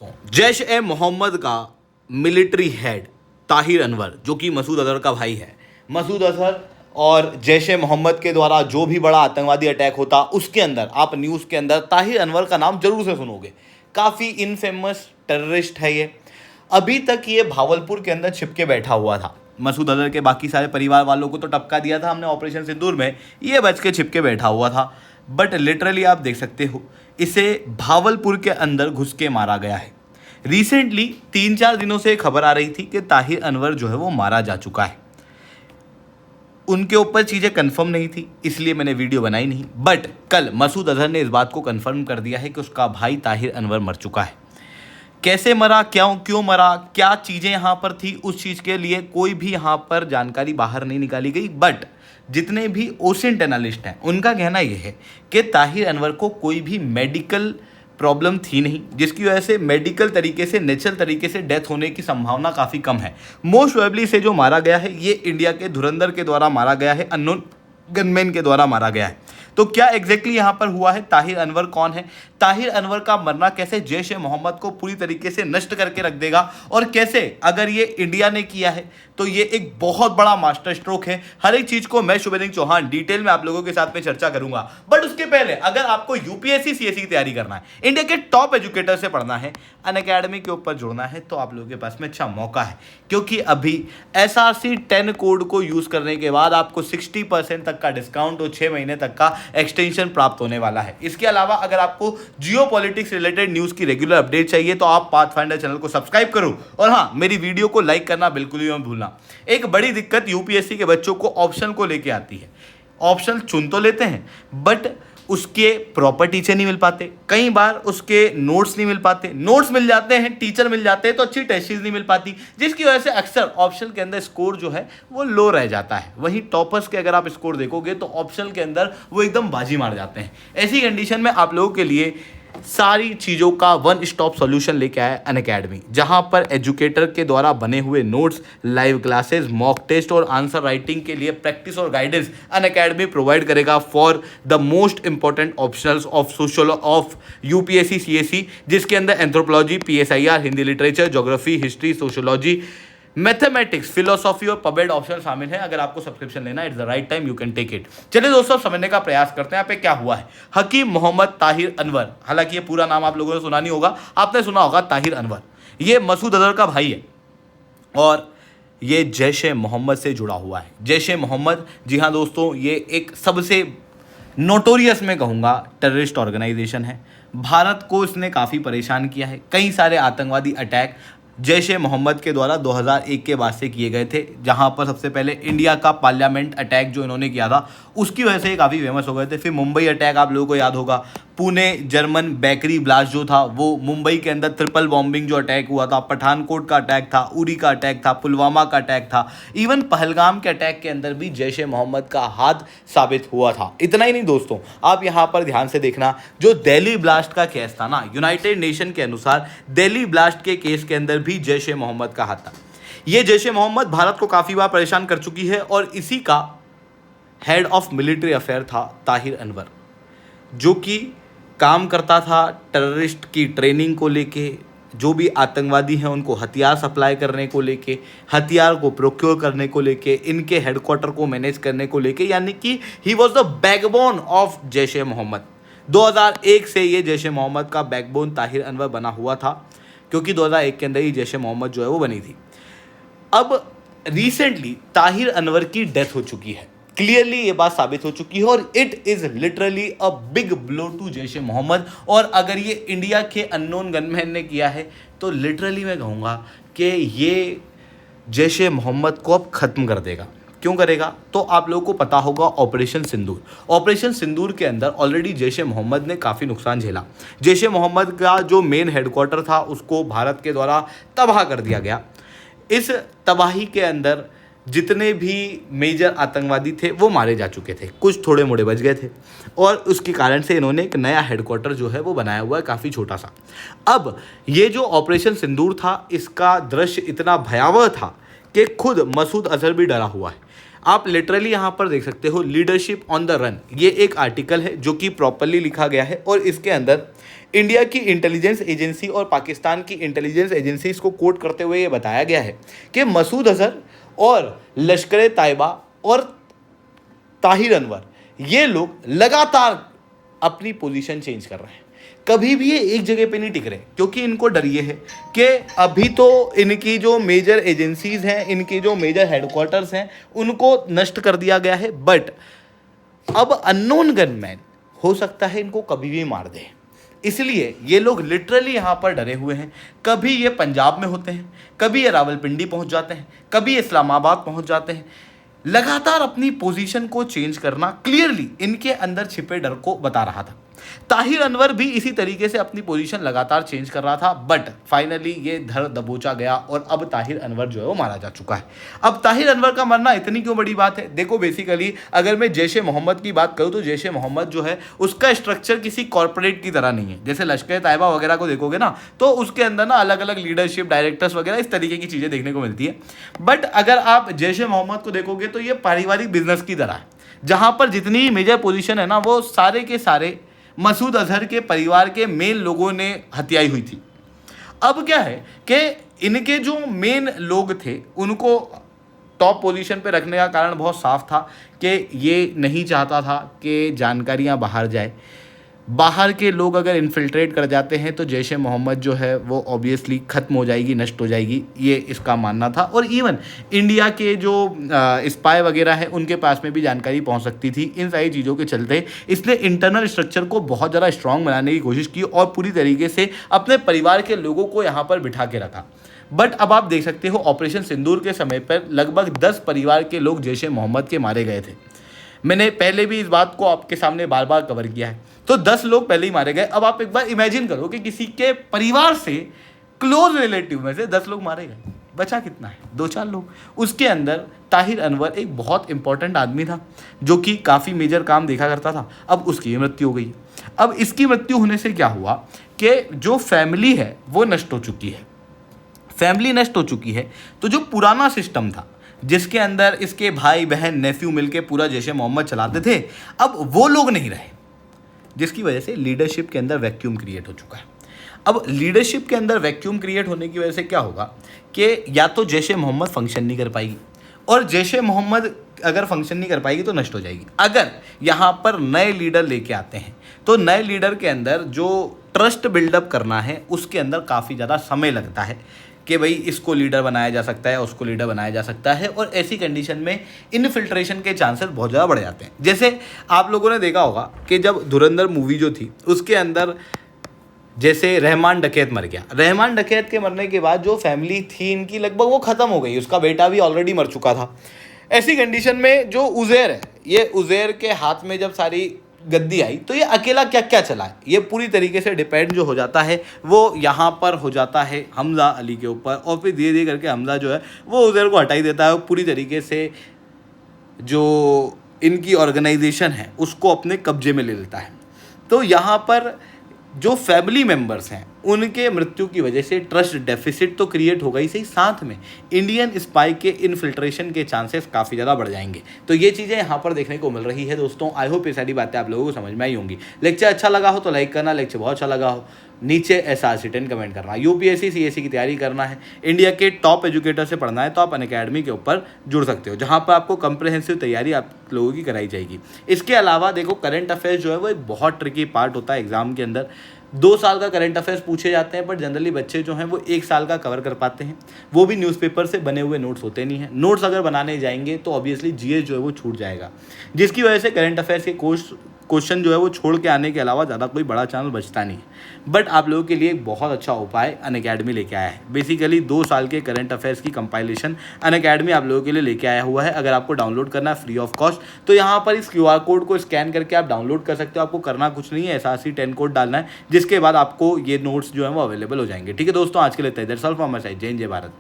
जैश ए मोहम्मद का military head Tahir Anwar, जो कि मसूद अजहर का भाई है, मसूद अजहर और जैश ए मोहम्मद के द्वारा जो भी बड़ा आतंकवादी अटैक होता उसके अंदर आप न्यूज़ के अंदर ताहिर अनवर का नाम जरूर से सुनोगे। काफ़ी इनफेमस टेररिस्ट है ये। अभी तक ये भावलपुर के अंदर छिपके बैठा हुआ था। मसूद अजहर के बाकी सारे परिवार वालों को तो टपका दिया था हमने ऑपरेशन सिंदूर में, ये बच के छिपके बैठा हुआ था। बट लिटरली आप देख सकते हो इसे भावलपुर के अंदर घुस के मारा गया है। रिसेंटली 3-4 दिनों से खबर आ रही थी कि ताहिर अनवर जो है वो मारा जा चुका है। उनके ऊपर चीज़ें कंफर्म नहीं थी, इसलिए मैंने वीडियो बनाई नहीं। बट कल मसूद अजहर ने इस बात को कंफर्म कर दिया है कि उसका भाई ताहिर अनवर मर चुका है। कैसे मरा, क्यों मरा, क्या चीज़ें यहाँ पर थी, उस चीज़ के लिए कोई भी यहाँ पर जानकारी बाहर नहीं निकाली गई। बट जितने भी ओसेंट एनालिस्ट हैं उनका कहना यह है कि ताहिर अनवर को कोई भी मेडिकल प्रॉब्लम थी नहीं, जिसकी वजह से मेडिकल तरीके से, नेचुरल तरीके से डेथ होने की संभावना काफ़ी कम है। मोस्ट प्रोबेबली से जो मारा गया है ये इंडिया के धुरंधर के द्वारा मारा गया है, अननोन गनमैन के द्वारा मारा गया है। तो क्या एग्जैक्टली यहाँ पर हुआ है, ताहिर अनवर कौन है, ताहिर अनवर का मरना कैसे जैश ए मोहम्मद को पूरी तरीके से नष्ट करके रख देगा, और कैसे अगर ये इंडिया ने किया है तो ये एक बहुत बड़ा मास्टर स्ट्रोक है। हर एक चीज को मैं शुभेंदु चौहान डिटेल में आप लोगों के साथ में चर्चा करूंगा। बट उसके पहले अगर आपको यूपीएससी सीएससी की तैयारी करना है, इंडिया के टॉप एजुकेटर से पढ़ना है, अनअकैडमी के ऊपर जुड़ना है, तो आप लोगों के पास में अच्छा मौका है। क्योंकि अभी SRC 10 कोड को यूज करने के बाद आपको 60% तक का डिस्काउंट और 6 महीने तक का एक्सटेंशन प्राप्त होने वाला है। इसके अलावा अगर आपको जियो पॉलिटिक्स रिलेटेड न्यूज की रेगुलर अपडेट चाहिए तो आप पाथफाइंडर चैनल को सब्सक्राइब करो, और हाँ, मेरी वीडियो को लाइक करना बिल्कुल भी मत भूलना। एक बड़ी दिक्कत यूपीएससी के बच्चों को ऑप्शन को लेके आती है। ऑप्शन चुन तो लेते हैं बट उसके प्रॉपर टीचर नहीं मिल पाते, कई बार उसके नोट्स नहीं मिल पाते, नोट्स मिल जाते हैं, टीचर मिल जाते हैं तो अच्छी टेस्ट सीरीज नहीं मिल पाती, जिसकी वजह से अक्सर ऑप्शन के अंदर स्कोर जो है वो लो रह जाता है। वहीं टॉपर्स के अगर आप स्कोर देखोगे तो ऑप्शन के अंदर वो एकदम बाजी मार जाते हैं। ऐसी कंडीशन में आप लोगों के लिए सारी चीज़ों का वन स्टॉप सॉल्यूशन लेके आया अनअकैडमी, जहां पर एजुकेटर के द्वारा बने हुए notes, live classes, mock test और आंसर राइटिंग के लिए प्रैक्टिस और गाइडेंस अनअकैडमी प्रोवाइड करेगा for the most important optionals of UPSC CSC, जिसके अंदर anthropology, PSIR, Hindi literature, geography, history, sociology, mathematics, philosophy और पबेड ऑप्शन शामिल है। अगर आपको सब्सक्रिप्शन लेना, it's the right time, you can take it. चलिए दोस्तों, समझने का प्रयास करते हैं यहाँ पे क्या हुआ है। हकीम मोहम्मद ताहिर अनवर, हालांकि ये पूरा नाम आप लोगों ने सुना नहीं होगा, आपने सुना होगा ताहिर अनवर, ये मसूद अजहर का भाई है और ये जैश ए मोहम्मद से जुड़ा हुआ है। जैश ए मोहम्मद, जी हाँ दोस्तों, ये एक सबसे नोटोरियस में कहूँगा टेररिस्ट ऑर्गेनाइजेशन है। भारत को इसने काफ़ी परेशान किया है। कई सारे आतंकवादी अटैक जैश ए मोहम्मद के द्वारा 2001 के बाद से किए गए थे, जहां पर सबसे पहले इंडिया का पार्लियामेंट अटैक जो इन्होंने किया था उसकी वजह से ये काफ़ी फेमस हो गए थे। फिर मुंबई अटैक आप लोगों को याद होगा, पुणे जर्मन बेकरी ब्लास्ट जो था वो, मुंबई के अंदर ट्रिपल बॉम्बिंग जो अटैक हुआ था, पठानकोट का अटैक था, उरी का अटैक था, पुलवामा का अटैक था, इवन पहलगाम के अटैक के अंदर भी जैश ए मोहम्मद का हाथ साबित हुआ था। इतना ही नहीं दोस्तों, आप यहाँ पर ध्यान से देखना, जो दिल्ली ब्लास्ट का केस था ना, यूनाइटेड नेशन के अनुसार दिल्ली ब्लास्ट के केस के अंदर भी जैश ए मोहम्मद का हाथ था। ये जैश ए मोहम्मद भारत को काफ़ी बार परेशान कर चुकी है और इसी का हेड ऑफ मिलिट्री अफेयर था ताहिर अनवर, जो कि काम करता था टेररिस्ट की ट्रेनिंग को लेके, जो भी आतंकवादी हैं उनको हथियार सप्लाई करने को लेके, हथियार को प्रोक्योर करने को लेके, इनके हेडक्वार्टर को मैनेज करने को लेके, यानी कि he was the backbone of Jaish e Mohammed. 2001 से ये जैश ए मोहम्मद का बैकबोन ताहिर अनवर बना हुआ था, क्योंकि 2001 के अंदर ही जैश ए मोहम्मद जो है वो बनी थी। अब रिसेंटली ताहिर अनवर की डेथ हो चुकी है, क्लियरली ये बात साबित हो चुकी है, और it is literally a big blow to Jaish e Mohammed. और अगर ये इंडिया के अननोन गनमैन ने किया है तो लिटरली मैं कहूँगा कि ये जैश ए मोहम्मद को अब ख़त्म कर देगा। क्यों करेगा, तो आप लोगों को पता होगा ऑपरेशन सिंदूर। ऑपरेशन सिंदूर के अंदर ऑलरेडी जैश ए मोहम्मद ने काफ़ी नुकसान झेला। जैश ए मोहम्मद का जो मेन हेडक्वार्टर था उसको भारत के द्वारा तबाह कर दिया गया। इस तबाही के अंदर जितने भी मेजर आतंकवादी थे वो मारे जा चुके थे, कुछ थोड़े मोड़े बच गए थे, और उसके कारण से इन्होंने एक नया हेडक्वार्टर जो है वो बनाया हुआ है, काफ़ी छोटा सा। अब ये जो ऑपरेशन सिंदूर था, इसका दृश्य इतना भयावह था कि खुद मसूद अजहर भी डरा हुआ है। आप लिटरली यहाँ पर देख सकते हो, लीडरशिप ऑन द रन, ये एक आर्टिकल है जो कि प्रॉपरली लिखा गया है, और इसके अंदर इंडिया की इंटेलिजेंस एजेंसी और पाकिस्तान की इंटेलिजेंस एजेंसीज को कोट करते हुए ये बताया गया है कि मसूद अजहर और लश्कर तैयबा और ताहिर अनवर ये लोग लगातार अपनी पोजीशन चेंज कर रहे हैं। कभी भी ये एक जगह पे नहीं टिक रहे, क्योंकि इनको डर ये है कि अभी तो इनकी जो मेजर एजेंसीज हैं, इनकी जो मेजर हेडक्वार्टर्स हैं, उनको नष्ट कर दिया गया है। बट अब अननोन गनमैन हो सकता है इनको कभी भी मार दे, इसलिए ये लोग लिटरली यहाँ पर डरे हुए हैं। कभी ये पंजाब में होते हैं, कभी ये रावलपिंडी पहुँच जाते हैं, कभी इस्लामाबाद पहुँच जाते हैं। लगातार अपनी पोजीशन को चेंज करना क्लियरली इनके अंदर छिपे डर को बता रहा था। ताहिर अनवर भी इसी तरीके से अपनी पोजीशन लगातार चेंज कर रहा था, बट फाइनली ये धर दबोचा गया और अब ताहिर अनवर जो है वो मारा जा चुका है। अब ताहिर अनवर का मरना इतनी क्यों बड़ी बात है? देखो बेसिकली अगर मैं जैश ए मोहम्मद की बात करूँ तो जैश ए मोहम्मद जो है उसका स्ट्रक्चर किसी कॉर्पोरेट की तरह नहीं है। जैसे लश्कर तैयबा वगैरह को देखोगे ना, तो उसके अंदर ना अलग अलग लीडरशिप, डायरेक्टर्स वगैरह इस तरीके की चीज़ें देखने को मिलती है। बट अगर आप जैश ए मोहम्मद को देखोगे तो ये पारिवारिक बिजनेस की तरह है, जहाँ पर जितनी मेजर पोजीशन है ना वो सारे के सारे मसूद अजहर के परिवार के मेन लोगों ने हत्याई हुई थी। अब क्या है कि इनके जो मेन लोग थे उनको टॉप पोजीशन पे रखने का कारण बहुत साफ था कि ये नहीं चाहता था कि जानकारियां बाहर जाए। बाहर के लोग अगर इन्फिल्ट्रेट कर जाते हैं तो जैश ए मोहम्मद जो है वो ऑब्वियसली ख़त्म हो जाएगी, नष्ट हो जाएगी, ये इसका मानना था। और इवन इंडिया के जो स्पाई वगैरह हैं उनके पास में भी जानकारी पहुंच सकती थी। इन सारी चीज़ों के चलते इसने इंटरनल स्ट्रक्चर को बहुत ज़्यादा स्ट्रॉन्ग बनाने की कोशिश की और पूरी तरीके से अपने परिवार के लोगों को यहाँ पर बिठा के रखा। बट अब आप देख सकते हो ऑपरेशन सिंदूर के समय पर लगभग 10 परिवार के लोग जैश ए मोहम्मद के मारे गए थे। मैंने पहले भी इस बात को आपके सामने बार बार कवर किया है। तो 10 लोग पहले ही मारे गए। अब आप एक बार इमेजिन करो कि किसी के परिवार से क्लोज रिलेटिव में से 10 लोग मारे गए, बचा कितना है? 2-4 लोग। उसके अंदर ताहिर अनवर एक बहुत इंपॉर्टेंट आदमी था जो कि काफ़ी मेजर काम देखा करता था। अब उसकी मृत्यु हो गई। अब इसकी मृत्यु होने से क्या हुआ कि जो फैमिली है वो नष्ट हो चुकी है। फैमिली नष्ट हो चुकी है तो जो पुराना सिस्टम था जिसके अंदर इसके भाई बहन नेफ्यू मिलके पूरा जैश ए मोहम्मद चलाते थे, अब वो लोग नहीं रहे, जिसकी वजह से लीडरशिप के अंदर वैक्यूम क्रिएट हो चुका है। अब लीडरशिप के अंदर वैक्यूम क्रिएट होने की वजह से क्या होगा कि या तो जैश ए मोहम्मद फंक्शन नहीं कर पाएगी, और जैश ए मोहम्मद अगर फंक्शन नहीं कर पाएगी तो नष्ट हो जाएगी। अगर यहाँ पर नए लीडर लेके आते हैं तो नए लीडर के अंदर जो ट्रस्ट बिल्डअप करना है उसके अंदर काफ़ी ज़्यादा समय लगता है कि भाई इसको लीडर बनाया जा सकता है, उसको लीडर बनाया जा सकता है, और ऐसी कंडीशन में इनफिल्ट्रेशन के चांसेस बहुत ज़्यादा बढ़ जाते हैं। जैसे आप लोगों ने देखा होगा कि जब धुरंधर मूवी जो थी उसके अंदर जैसे रहमान डकैत मर गया, रहमान डकैत के मरने के बाद जो फैमिली थी इनकी लगभग वो ख़त्म हो गई, उसका बेटा भी ऑलरेडी मर चुका था। ऐसी कंडीशन में जो उज़ैर है, ये उज़ैर के हाथ में जब सारी गद्दी आई तो ये अकेला क्या क्या चला है, ये पूरी तरीके से डिपेंड जो हो जाता है वो यहाँ पर हो जाता है हमज़ा अली के ऊपर, और फिर धीरे धीरे करके हमज़ा जो है वो उज़ैर को हटा ही देता है और पूरी तरीके से जो इनकी ऑर्गेनाइजेशन है उसको अपने कब्जे में ले लेता है। तो यहाँ पर जो फैमिली मेम्बर्स हैं उनके मृत्यु की वजह से ट्रस्ट डेफिसिट तो क्रिएट होगा ही सही, साथ में इंडियन स्पाई के इनफिल्ट्रेशन के चांसेस काफ़ी ज़्यादा बढ़ जाएंगे। तो ये चीज़ें यहाँ पर देखने को मिल रही है दोस्तों। आई होप ये सारी बातें आप लोगों को समझ में आई होंगी। लेक्चर अच्छा लगा हो तो लाइक करना, लेक्चर बहुत अच्छा लगा हो नीचे SRC10 कमेंट करना। UPSC CSE की तैयारी करना है, इंडिया के टॉप एजुकेटर से पढ़ना है तो आप अनअकैडमी के ऊपर जुड़ सकते हो, जहाँ पर आपको कंप्रहेंसिव तैयारी आप लोगों की कराई जाएगी। इसके अलावा देखो करंट अफेयर्स जो है वो एक बहुत ट्रिकी पार्ट होता है एग्जाम के अंदर। 2 साल का करंट अफेयर्स पूछे जाते हैं, बट जनरली बच्चे जो हैं वो 1 साल का कवर कर पाते हैं, वो भी न्यूज़पेपर से बने हुए नोट्स होते नहीं हैं। नोट्स अगर बनाने जाएंगे तो ऑब्वियसली GS जो है वो छूट जाएगा, जिसकी वजह से करंट अफेयर्स के क्वेश्चन जो है वो छोड़ के आने के अलावा ज़्यादा कोई बड़ा चांस बचता नहीं है। बट आप लोगों के लिए एक बहुत अच्छा उपाय अनअकैडमी लेके आया है। बेसिकली 2 साल के करंट अफेयर्स की कंपाइलेशन अनअकैडमी आप लोगों के लिए लेके आया हुआ है। अगर आपको डाउनलोड करना है फ्री ऑफ कॉस्ट तो यहाँ पर इस QR कोड को स्कैन करके आप डाउनलोड कर सकते हो। आपको करना कुछ नहीं है, SRC10 कोड डालना है, जिसके बाद आपको ये नोट्स जो है वो अवेलेबल हो जाएंगे। ठीक है दोस्तों, आज के लिए that's all from my side. जय हिंद, जय भारत।